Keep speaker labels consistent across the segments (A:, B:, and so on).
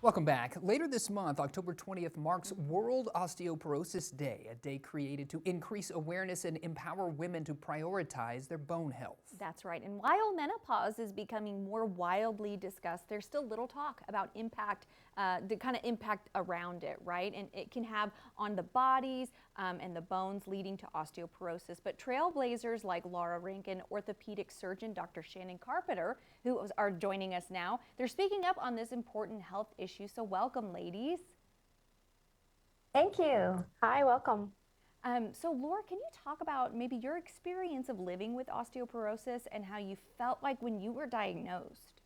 A: Welcome back. Later this month, October 20th, marks World Osteoporosis Day, a day created to increase awareness and empower women to prioritize their bone health.
B: That's right. And while menopause is becoming more widely discussed, there's still little talk about the kind of impact around it, right? And it can have on the bodies and the bones, leading to osteoporosis. But trailblazers like Laura Rankin, orthopedic surgeon Dr. Shannon Carpenter, who are joining us now, they're speaking up on this important health issue. So welcome, ladies.
C: Thank you. Hi, welcome.
B: So Laura, can you talk about maybe your experience of living with osteoporosis and how you felt like when you were diagnosed?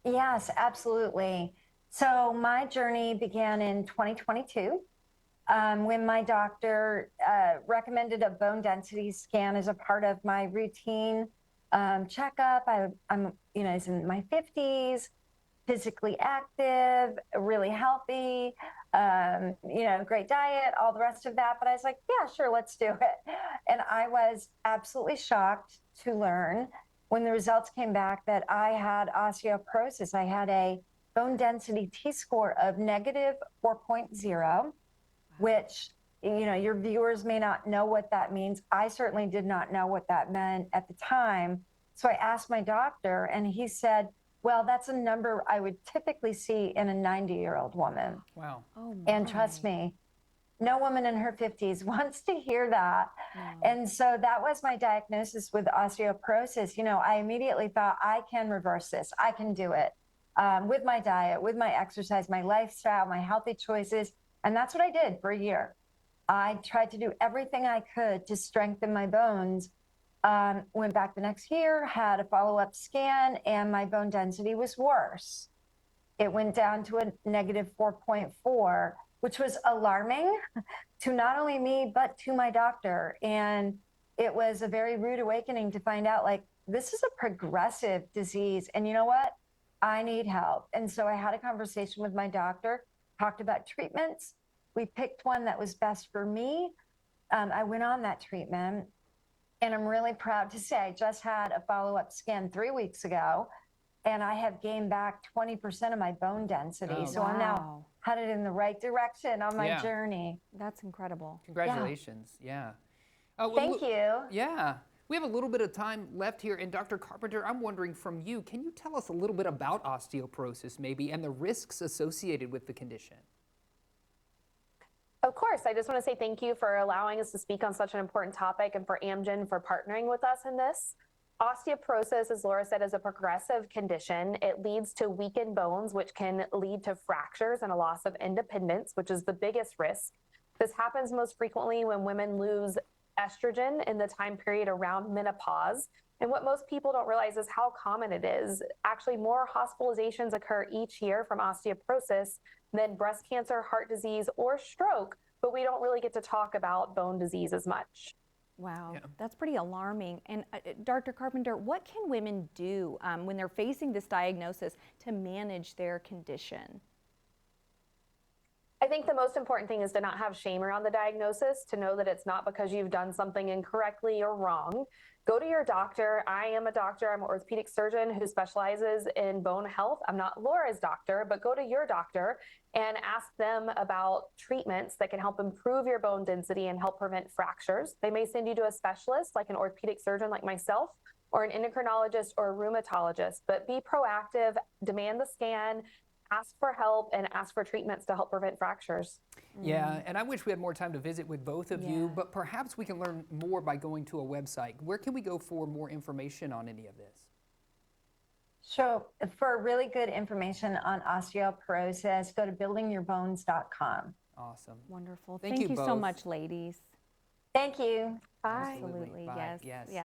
C: Yes, absolutely. So my journey began in 2022 when my doctor recommended a bone density scan as a part of my routine checkup. I'm in my 50s, physically active, really healthy, great diet, all the rest of that. But I was like, yeah, sure, let's do it. And I was absolutely shocked to learn when the results came back that I had osteoporosis. I had a bone density T-score of negative 4.0, which, your viewers may not know what that means. I certainly did not know what that meant at the time. So I asked my doctor, and he said, well, that's a number I would typically see in a 90-year-old woman.
A: Wow.
B: Oh my.
C: And trust me, no woman in her 50s wants to hear that.
B: No.
C: And so that was my diagnosis with osteoporosis. I immediately thought, I can reverse this. I can do it with my diet, with my exercise, my lifestyle, my healthy choices. And that's what I did for a year. I tried to do everything I could to strengthen my bones. Went back the next year, had a follow-up scan, and my bone density was worse. It went down to a negative 4.4, which was alarming to not only me, but to my doctor. And it was a very rude awakening to find out, like, this is a progressive disease. And you know what? I need help. And so I had a conversation with my doctor, talked about treatments. We picked one that was best for me. I went on that treatment. And I'm really proud to say I just had a follow-up scan 3 weeks ago, and I have gained back 20% of my bone density.
A: Oh.
C: So I'm now headed in the right direction on my journey.
B: That's incredible.
A: Congratulations. Yeah.
C: Thank you.
A: Yeah. We have a little bit of time left here. And Dr. Carpenter, I'm wondering from you, can you tell us a little bit about osteoporosis maybe and the risks associated with the condition?
D: Of course. I just want to say thank you for allowing us to speak on such an important topic and for Amgen for partnering with us in this. Osteoporosis, as Laura said, is a progressive condition. It leads to weakened bones, which can lead to fractures and a loss of independence, which is the biggest risk. This happens most frequently when women lose estrogen in the time period around menopause. And what most people don't realize is how common it is. Actually, more hospitalizations occur each year from osteoporosis than breast cancer, heart disease, or stroke, but we don't really get to talk about bone disease as much.
B: Wow, that's pretty alarming. And Dr. Carpenter, what can women do when they're facing this diagnosis to manage their condition?
D: I think the most important thing is to not have shame around the diagnosis, to know that it's not because you've done something incorrectly or wrong. Go to your doctor. I am a doctor. I'm an orthopedic surgeon who specializes in bone health. I'm not Laura's doctor, but go to your doctor and ask them about treatments that can help improve your bone density and help prevent fractures. They may send you to a specialist like an orthopedic surgeon like myself, or an endocrinologist or a rheumatologist, but be proactive, demand the scan, ask for help, and ask for treatments to help prevent fractures.
A: Yeah, and I wish we had more time to visit with both of you, but perhaps we can learn more by going to a website. Where can we go for more information on any of this?
C: So for really good information on osteoporosis, go to buildingyourbones.com.
A: Awesome.
B: Wonderful.
A: Thank you
B: so
A: both.
B: much, ladies.
C: Thank you.
D: Bye.
B: Absolutely.
A: Bye.
B: Yes.